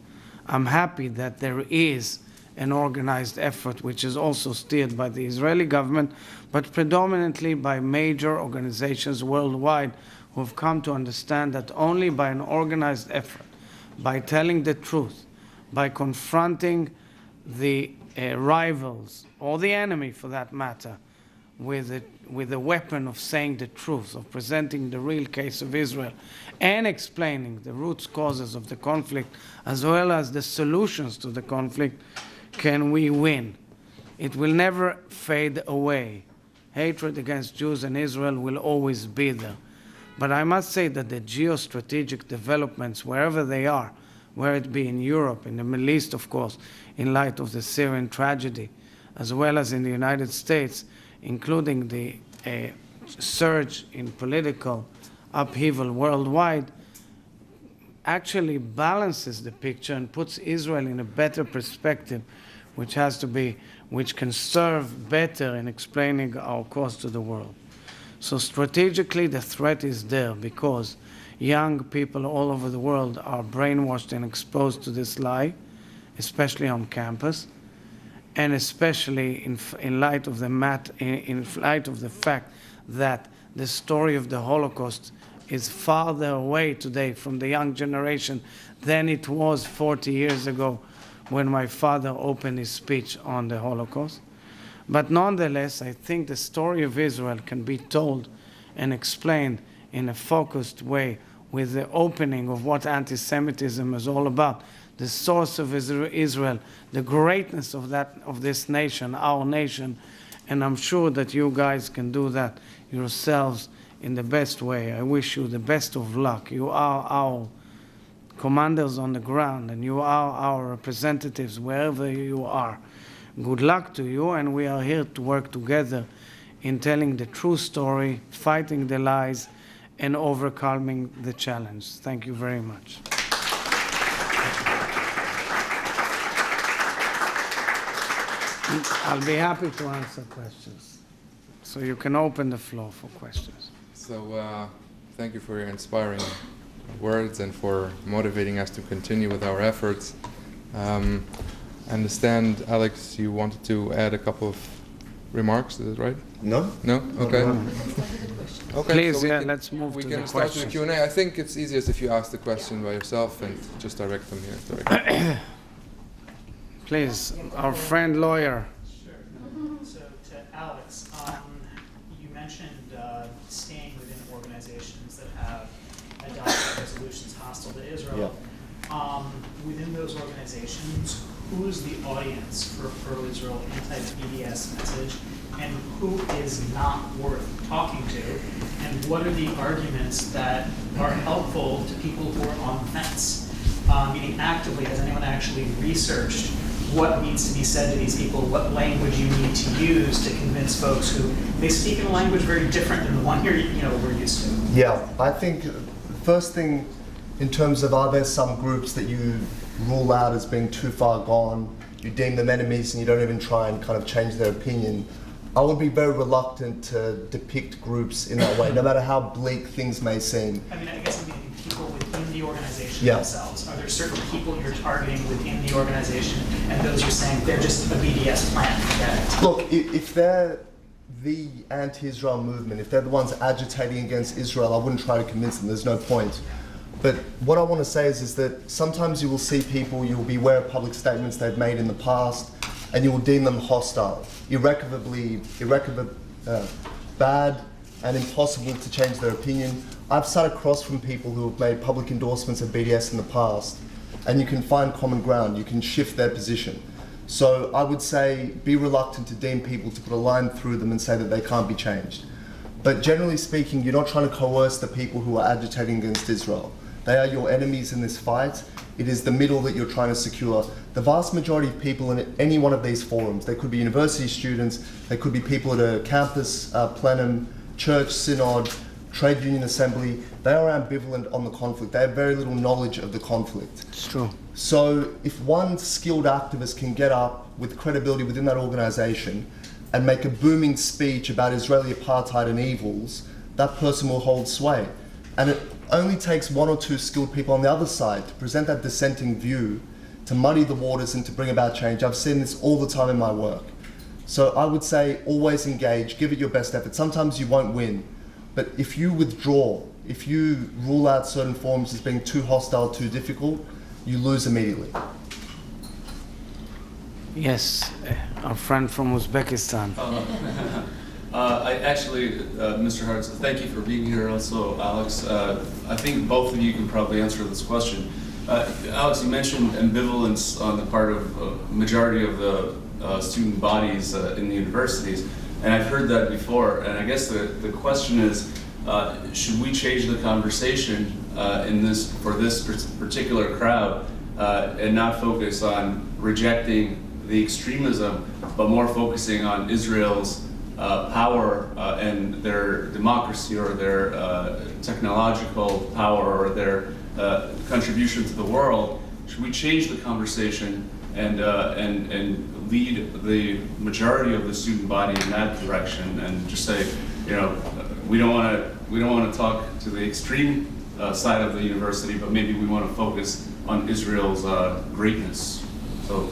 I'm happy that there is an organized effort which is also steered by the Israeli government, but predominantly by major organizations worldwide who have come to understand that only by an organized effort, by telling the truth, by confronting the rivals, or the enemy for that matter, with the weapon of saying the truth, of presenting the real case of Israel, and explaining the root causes of the conflict, as well as the solutions to the conflict, can we win. It will never fade away. Hatred against Jews and Israel will always be there. But I must say that the geostrategic developments, wherever they are, whether it be in Europe, in the Middle East, of course, in light of the Syrian tragedy, as well as in the United States, including the surge in political upheaval worldwide, actually balances the picture and puts Israel in a better perspective, which can serve better in explaining our cause to the world. So strategically, the threat is there because young people all over the world are brainwashed and exposed to this lie, especially on campus, and especially in light of the fact that the story of the Holocaust is farther away today from the young generation than it was 40 years ago when my father opened his speech on the Holocaust. But nonetheless, I think the story of Israel can be told and explained in a focused way with the opening of what anti-Semitism is all about. the source of Israel, the greatness of this nation, our nation, and I'm sure that you guys can do that yourselves in the best way. I wish you the best of luck. You are our commanders on the ground, and you are our representatives wherever you are. Good luck to you, and we are here to work together in telling the true story, fighting the lies, and overcoming the challenge. Thank you very much. I'll be happy to answer questions. So you can open the floor for questions. So thank you for your inspiring words and for motivating us to continue with our efforts. I understand, Alex, you wanted to add a couple of remarks, is that right? No? No? Okay. Okay, Please, so let's move to the we can start with the questions. Q&A. I think it's easiest if you ask the question by yourself and just direct them here directly. Please, our friend lawyer. Sure. So to Alex, you mentioned staying within organizations that have adopted resolutions hostile to Israel. Within those organizations, who's the audience for pro-Israel, anti-BDS message, and who is not worth talking to, and what are the arguments that are helpful to people who are on the fence? Meaning actively, has anyone actually researched what needs to be said to these people, what language you need to use to convince folks who, they speak in a language very different than the one we're used to? Yeah, I think the first thing in terms of, are there some groups that you rule out as being too far gone, you deem them enemies and you don't even try and kind of change their opinion, I would be very reluctant to depict groups in that way, no matter how bleak things may seem. I mean, I guess I'm meaning people within the organization Yeah. themselves. Are there certain people you're targeting within the organization, and those you're saying they're just a BDS plant? Forget it? Look, if they're the anti-Israel movement, if they're the ones agitating against Israel, I wouldn't try to convince them, there's no point. But what I want to say is that sometimes you will see people, you will be aware of public statements they've made in the past, and you will deem them hostile, irrecoverably bad, and impossible to change their opinion. I've sat across from people who have made public endorsements of BDS in the past, and you can find common ground, you can shift their position. So I would say be reluctant to deem people to put a line through them and say that they can't be changed. But generally speaking, you're not trying to coerce the people who are agitating against Israel. They are your enemies in this fight. It is the middle that you're trying to secure. The vast majority of people in any one of these forums, they could be university students, they could be people at a campus plenum, church, synod, trade union assembly, they are ambivalent on the conflict. They have very little knowledge of the conflict. It's true. So if one skilled activist can get up with credibility within that organization and make a booming speech about Israeli apartheid and evils, that person will hold sway. And it only takes one or two skilled people on the other side to present that dissenting view, to muddy the waters and to bring about change. I've seen this all the time in my work. So I would say always engage, give it your best effort. Sometimes you won't win, but if you withdraw, if you rule out certain forums as being too hostile, too difficult, you lose immediately. Yes, our friend from Uzbekistan. Mr. Herzog, thank you for being here. Also, Alex, I think both of you can probably answer this question. Alex, you mentioned ambivalence on the part of a majority of the student bodies in the universities, and I've heard that before. And I guess the question is, should we change the conversation for this particular crowd and not focus on rejecting the extremism, but more focusing on Israel's power and their democracy or their technological power or their contribution to the world? Should we change the conversation and lead the majority of the student body in that direction and just say, we don't want to talk to the extreme side of the university, but maybe we want to focus on Israel's greatness? So.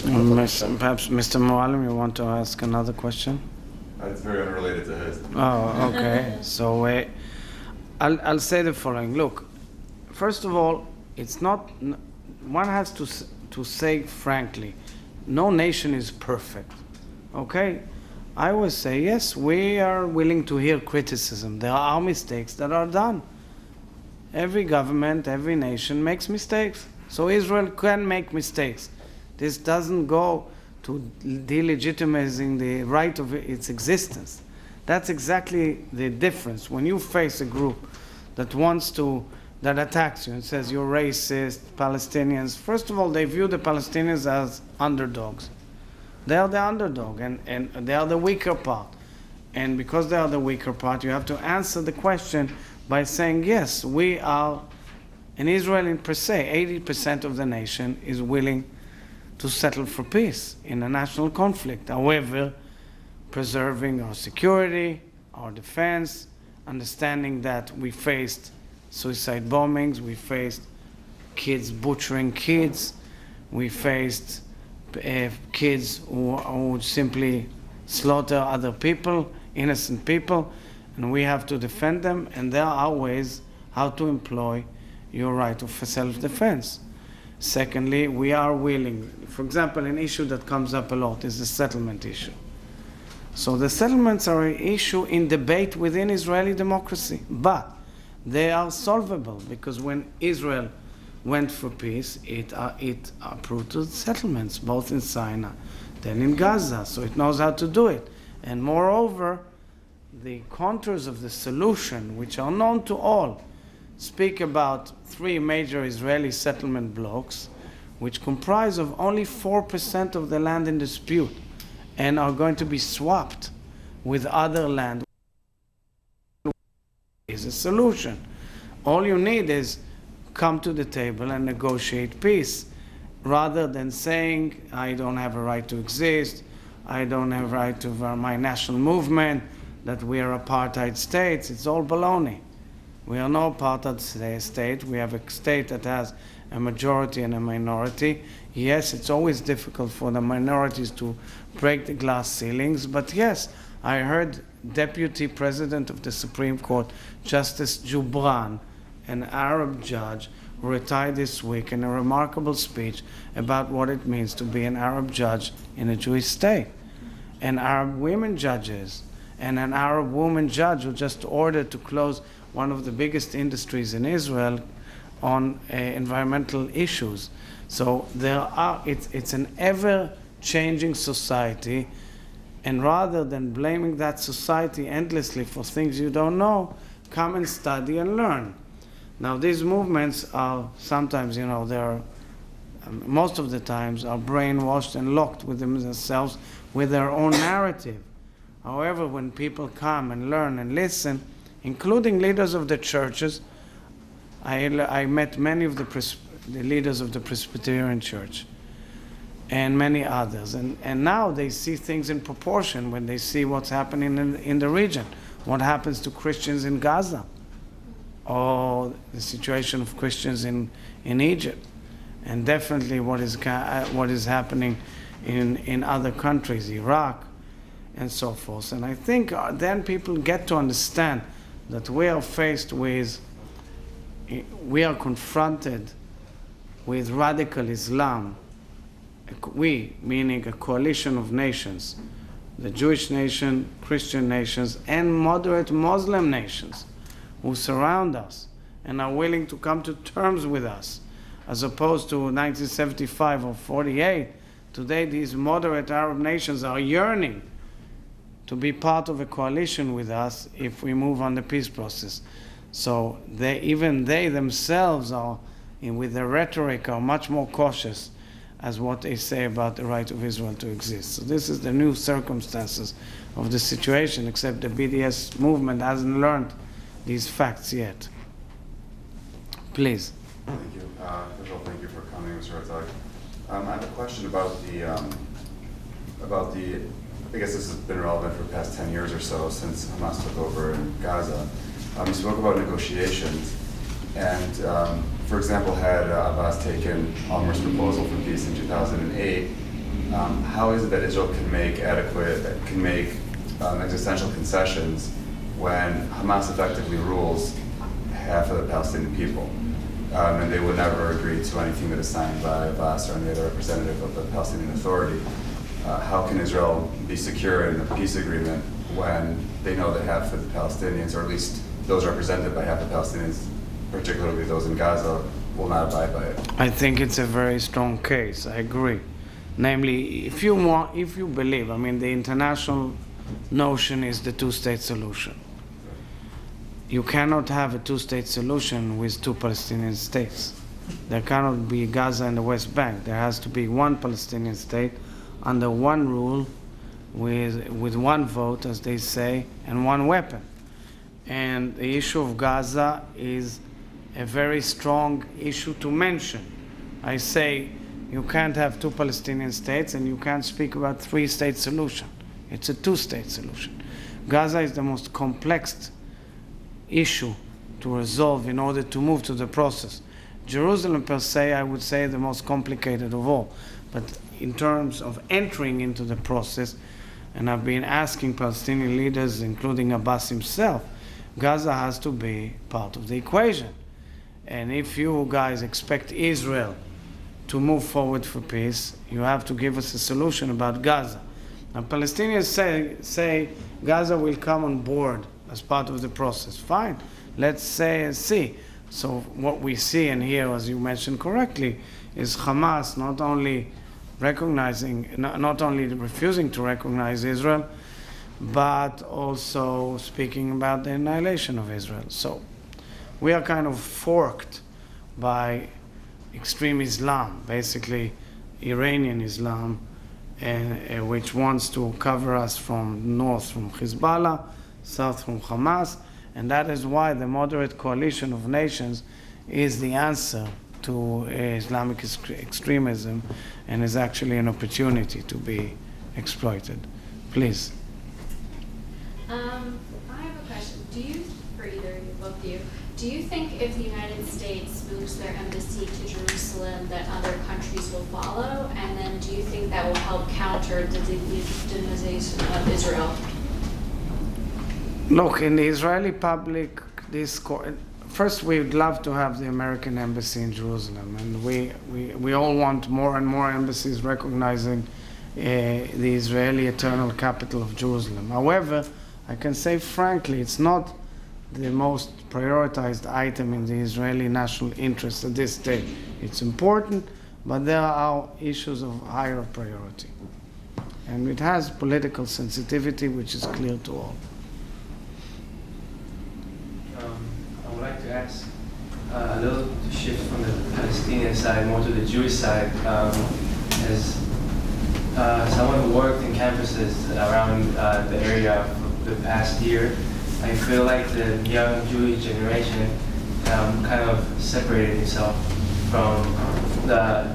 Perhaps Mr. Muallim, you want to ask another question? It's very unrelated to his. Oh, okay. So I'll say the following. Look, first of all, it's not. One has to say frankly, no nation is perfect. Okay, I always say yes. We are willing to hear criticism. There are mistakes that are done. Every government, every nation makes mistakes. So Israel can make mistakes. This doesn't go to delegitimizing the right of its existence. That's exactly the difference. When you face a group that attacks you and says you're racist, Palestinians, first of all, they view the Palestinians as underdogs. They are the underdog, and they are the weaker part. And because they are the weaker part, you have to answer the question by saying, yes, we are, in Israel in per se, 80% of the nation is willing to settle for peace in a national conflict. However, preserving our security, our defense, understanding that we faced suicide bombings, we faced kids butchering kids, we faced kids who simply slaughter other people, innocent people, and we have to defend them, and there are ways how to employ your right of self-defense. Secondly, we are willing, for example, an issue that comes up a lot is the settlement issue. So the settlements are an issue in debate within Israeli democracy, but they are solvable, because when Israel went for peace, it approved settlements, both in Sinai, then in Gaza, so it knows how to do it. And moreover, the contours of the solution, which are known to all, speak about 3 major Israeli settlement blocks, which comprise of only 4% of the land in dispute, and are going to be swapped with other land. Is a solution. All you need is come to the table and negotiate peace, rather than saying, I don't have a right to exist, I don't have a right to my national movement, that we are apartheid states. It's all baloney. We are no apartheid state. We have a state that has a majority and a minority. Yes, it's always difficult for the minorities to break the glass ceilings, but yes, I heard Deputy President of the Supreme Court, Justice Jubran, an Arab judge, who retired this week, in a remarkable speech about what it means to be an Arab judge in a Jewish state. And Arab women judges, and an Arab woman judge who just ordered to close one of the biggest industries in Israel on environmental issues. So it's an ever-changing society, and rather than blaming that society endlessly for things you don't know, come and study and learn. Now, these movements are sometimes, most of the times, are brainwashed and locked within themselves with their own narrative. However, when people come and learn and listen, including leaders of the churches, I met many of the leaders of the Presbyterian Church and many others. And now they see things in proportion when they see what's happening in the region, what happens to Christians in Gaza, or the situation of Christians in Egypt, and definitely what is happening in other countries, Iraq, and so forth. And I think then people get to understand that we are confronted with radical Islam. We, meaning a coalition of nations, the Jewish nation, Christian nations, and moderate Muslim nations who surround us and are willing to come to terms with us, as opposed to 1975 or 48. Today, these moderate Arab nations are yearning to be part of a coalition with us if we move on the peace process. So even they themselves are, with their rhetoric, are much more cautious as what they say about the right of Israel to exist. So this is the new circumstances of the situation, except the BDS movement hasn't learned these facts yet. Please. Thank you. First of all, thank you for coming, Mr. Herzog. I have a question about the, I guess this has been relevant for the past 10 years or so since Hamas took over in Gaza. You spoke about negotiations, and for example, had Abbas taken Olmer's proposal for peace in 2008, how is it that Israel can make existential concessions when Hamas effectively rules half of the Palestinian people? And they would never agree to anything that is signed by Abbas or any other representative of the Palestinian Authority. How can Israel be secure in a peace agreement when they know that half of the Palestinians, or at least those represented by half the Palestinians, particularly those in Gaza, will not abide by it. I think it's a very strong case. I agree. Namely, if you believe, I mean, the international notion is the two-state solution. You cannot have a two-state solution with two Palestinian states. There cannot be Gaza and the West Bank. There has to be one Palestinian state under one rule, with one vote, as they say, and one weapon. And the issue of Gaza is a very strong issue to mention. I say you can't have two Palestinian states and you can't speak about three-state solution. It's a two-state solution. Gaza is the most complex issue to resolve in order to move to the process. Jerusalem per se, I would say, the most complicated of all. But in terms of entering into the process, and I've been asking Palestinian leaders, including Abbas himself, Gaza has to be part of the equation. And if you guys expect Israel to move forward for peace, you have to give us a solution about Gaza. Now, Palestinians say Gaza will come on board as part of the process. Fine, let's see. So what we see and hear, as you mentioned correctly, is Hamas not only refusing to recognize Israel, but also speaking about the annihilation of Israel. So we are kind of forked by extreme Islam, basically Iranian Islam, which wants to cover us from north from Hezbollah, south from Hamas, and that is why the moderate coalition of nations is the answer to Islamic extremism and is actually an opportunity to be exploited. Please. I have a question. For either both of you, do you think if the United States moves their embassy to Jerusalem that other countries will follow? And then do you think that will help counter the legitimization of Israel? Look, in the Israeli public discourse, first we would love to have the American embassy in Jerusalem, and we all want more and more embassies recognizing the Israeli eternal capital of Jerusalem. However, I can say frankly, it's not the most prioritized item in the Israeli national interest at this stage. It's important, but there are issues of higher priority. And it has political sensitivity, which is clear to all. I would like to ask a little shift from the Palestinian side more to the Jewish side. As someone who worked in campuses around the area for the past year, I feel like the young Jewish generation kind of separated itself from the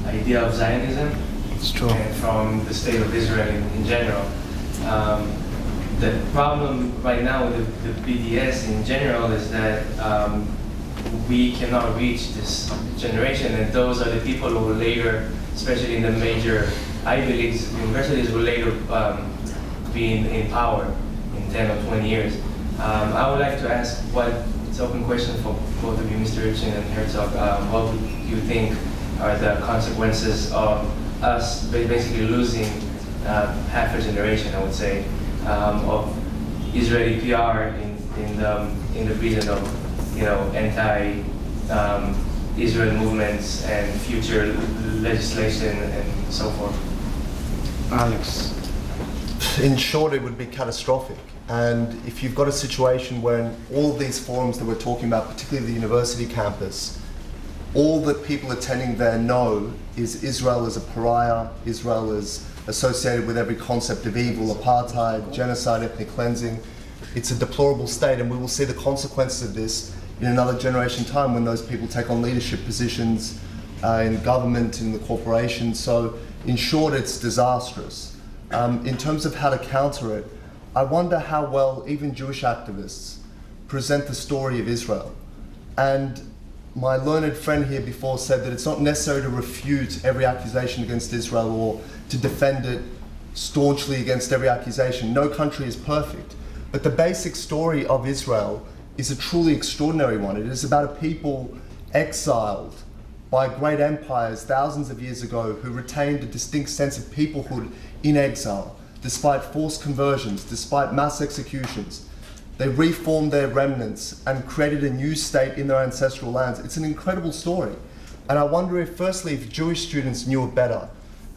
idea of Zionism and from the state of Israel in general. The problem right now with the BDS in general is that we cannot reach this generation, and those are the people who will later, especially in the major Ivy Leagues, universities will later be in power in 10 or 20 years. I would like to ask it's an open question for both of you, Mr. Ryvchin and Herzog, what do you think are the consequences of us basically losing half a generation, I would say, of Israeli PR in the region of anti-Israel movements and future legislation and so forth. Alex. In short, it would be catastrophic. And if you've got a situation where in all these forums that we're talking about, particularly the university campus, all that people attending there know is Israel is a pariah, Israel is associated with every concept of evil, apartheid, genocide, ethnic cleansing. It's a deplorable state, and we will see the consequences of this in another generation time when those people take on leadership positions in government, in the corporation. So in short, it's disastrous. In terms of how to counter it, I wonder how well even Jewish activists present the story of Israel. And my learned friend here before said that it's not necessary to refute every accusation against Israel or to defend it staunchly against every accusation. No country is perfect. But the basic story of Israel is a truly extraordinary one. It is about a people exiled by great empires thousands of years ago who retained a distinct sense of peoplehood in exile, despite forced conversions, despite mass executions. They reformed their remnants and created a new state in their ancestral lands. It's an incredible story. And I wonder if, firstly, if Jewish students knew it better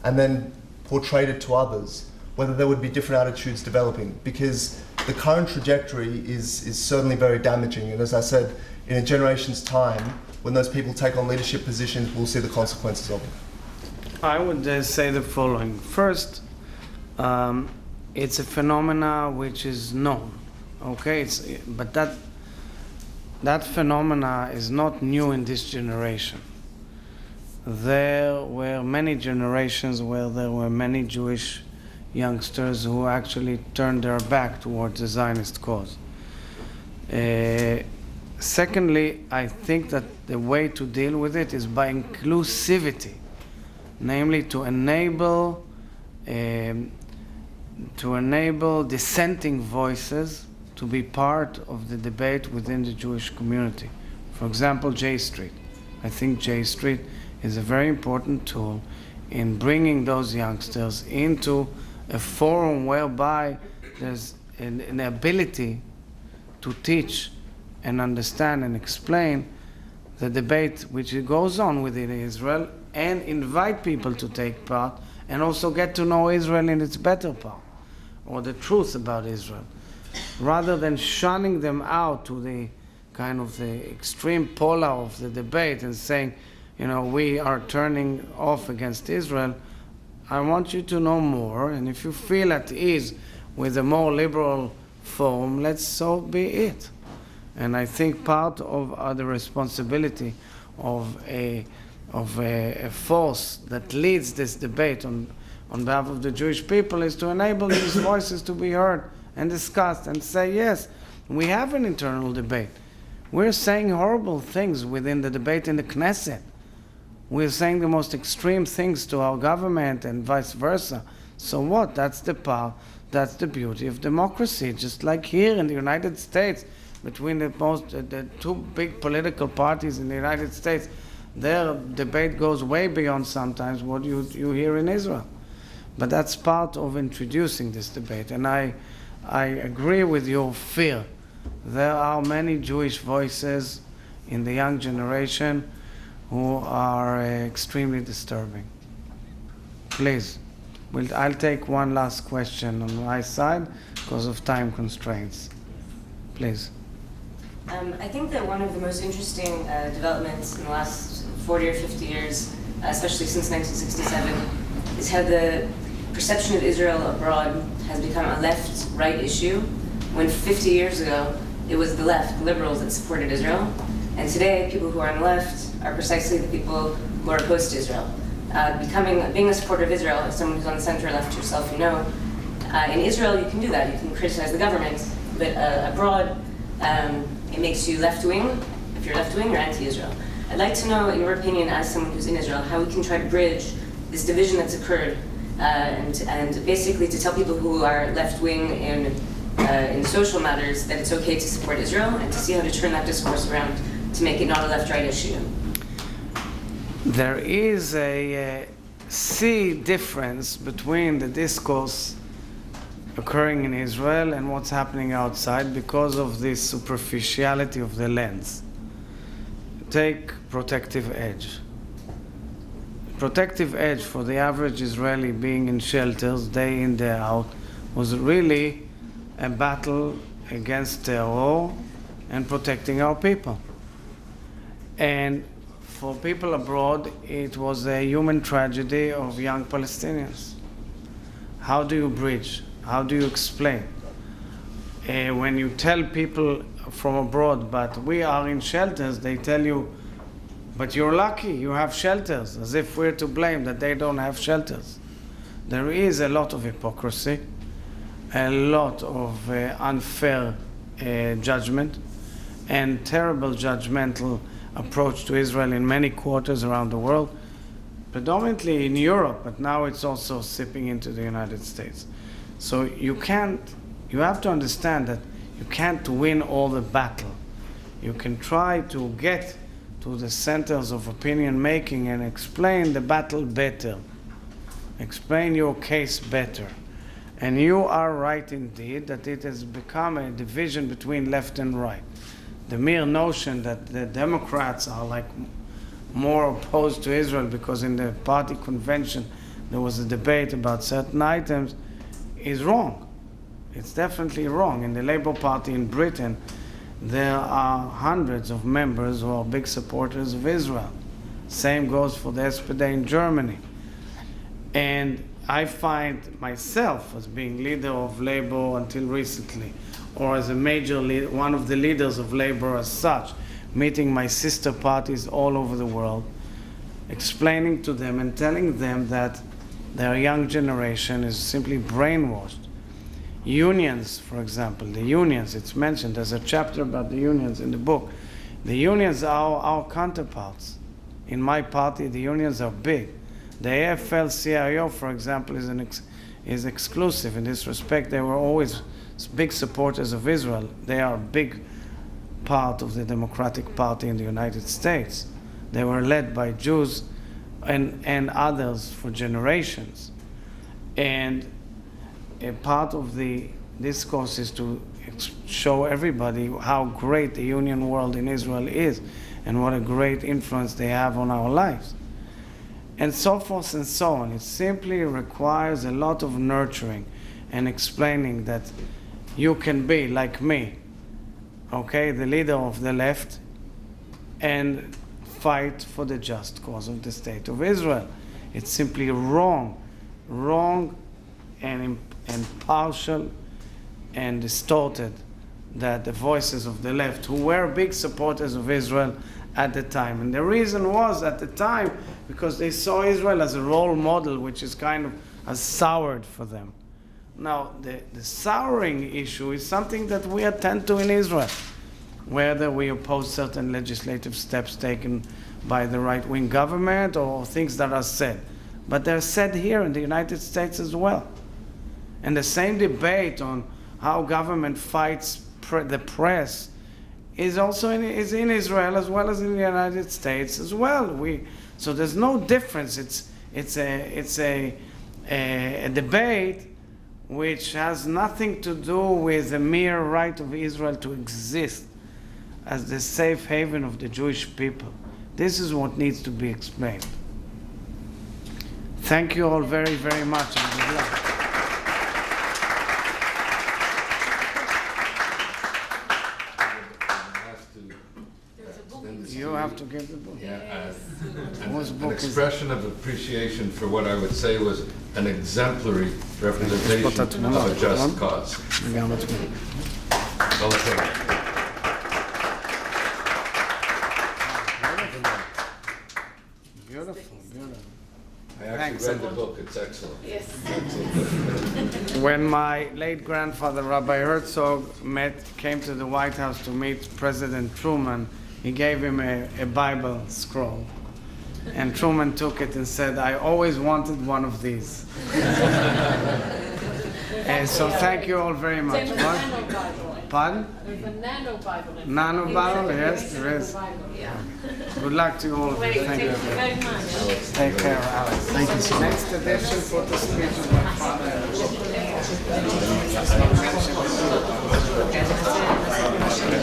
and then portrayed it to others, whether there would be different attitudes developing, because the current trajectory is certainly very damaging. And as I said, in a generation's time, when those people take on leadership positions, we'll see the consequences of it. I would say the following. First, it's a phenomena which is known, okay? But that phenomena is not new in this generation. There were many generations where there were many Jewish youngsters who actually turned their back towards the Zionist cause. Secondly, I think that the way to deal with it is by inclusivity, namely to enable dissenting voices to be part of the debate within the Jewish community. For example, J Street. I think J Street is a very important tool in bringing those youngsters into a forum whereby there's an ability to teach and understand and explain the debate which goes on within Israel, and invite people to take part and also get to know Israel in its better part, or the truth about Israel, rather than shunning them out to the kind of the extreme polar of the debate and saying, you know, we are turning off against Israel. I want you to know more, and if you feel at ease with a more liberal forum, let's so be it. And I think part of the responsibility of a force that leads this debate on behalf of the Jewish people is to enable these voices to be heard and discussed and say, yes, we have an internal debate. We're saying horrible things within the debate in the Knesset. We're saying the most extreme things to our government and vice versa. So what? That's the power, that's the beauty of democracy. Just like here in the United States, between the two big political parties in the United States, their debate goes way beyond sometimes what you hear in Israel. But that's part of introducing this debate. And I agree with your fear. There are many Jewish voices in the young generation who are extremely disturbing. Please, I'll take one last question on my side because of time constraints. Please. I think that one of the most interesting developments in the last 40 or 50 years, especially since 1967, is how the perception of Israel abroad has become a left-right issue, when 50 years ago it was the left, the liberals, that supported Israel. And today, people who are on the left are precisely the people who are opposed to Israel. Being a supporter of Israel, as someone who's on the center left yourself, you know, in Israel you can do that. You can criticize the government, but abroad it makes you left-wing. If you're left-wing, you're anti-Israel. I'd like to know, in your opinion, as someone who's in Israel, how we can try to bridge this division that's occurred, and basically to tell people who are left-wing in social matters that it's okay to support Israel, and to see how to turn that discourse around to make it not a left-right issue. There is a difference between the discourse occurring in Israel and what's happening outside because of the superficiality of the lens. Take protective edge. Protective edge for the average Israeli being in shelters day in, day out was really a battle against terror and protecting our people. And for people abroad, it was a human tragedy of young Palestinians. How do you bridge? How do you explain? When you tell people from abroad, but we are in shelters, they tell you, but you're lucky, you have shelters, as if we're to blame that they don't have shelters. There is a lot of hypocrisy, a lot of unfair judgment, and terrible judgmental approach to Israel in many quarters around the world, predominantly in Europe, but now it's also seeping into the United States. So you have to understand that you can't win all the battle. You can try to get to the centers of opinion making and explain the battle better, explain your case better, And you are right indeed that it has become a division between left and right. The mere notion that the Democrats are like more opposed to Israel because in the party convention there was a debate about certain items is wrong. It's definitely wrong. In the Labour Party in Britain, there are hundreds of members who are big supporters of Israel. Same goes for the SPD in Germany. And I find myself as being leader of Labour until recently, or as a major one of the leaders of Labour as such, meeting my sister parties all over the world, explaining to them and telling them that their young generation is simply brainwashed. Unions, for example, the unions, it's mentioned, there's a chapter about the unions in the book. The unions are our counterparts. In my party, the unions are big. The AFL-CIO, for example, is exclusive. In this respect, they were always big supporters of Israel. They are a big part of the Democratic Party in the United States. They were led by Jews and others for generations. And a part of the discourse is to show everybody how great the union world in Israel is and what a great influence they have on our lives. And so forth and so on. It simply requires a lot of nurturing and explaining that you can be like me, okay, the leader of the left, and fight for the just cause of the state of Israel. It's simply wrong and partial and distorted that the voices of the left, who were big supporters of Israel at the time. And the reason was at the time because they saw Israel as a role model, which is kind of as soured for them. Now, the souring issue is something that we attend to in Israel, whether we oppose certain legislative steps taken by the right-wing government or things that are said. But they're said here in the United States as well. And the same debate on how government fights the press is also in Israel as well as in the United States as well. So there's no difference. It's a debate which has nothing to do with the mere right of Israel to exist as the safe haven of the Jewish people. This is what needs to be explained. Thank you all very, very much, and good luck. You have to give the book. Yeah, Whose an book is expression of appreciation for what I would say was an exemplary representation of a just cause. Well, Beautiful, beautiful. I actually Thanks. read the book, it's excellent. Yes. When my late grandfather, Rabbi Herzog, came to the White House to meet President Truman, he gave him a Bible scroll. And Truman took it and said, "I always wanted one of these." And so thank you all very much. Same with the Nano Bible. Pardon? There's a Nano Bible. Nano Bible, yes, there is. Yeah. Good luck to you all. Great, Thank you. very much. Take care, Alex. Thank you so much. Next edition for the speech of my father.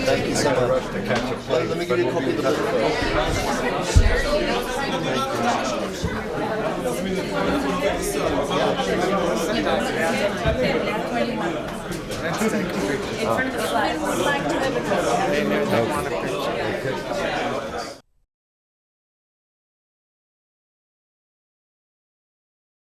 Thank you so much. Let me give you a copy of the book. Let's take a picture. In front of the slide.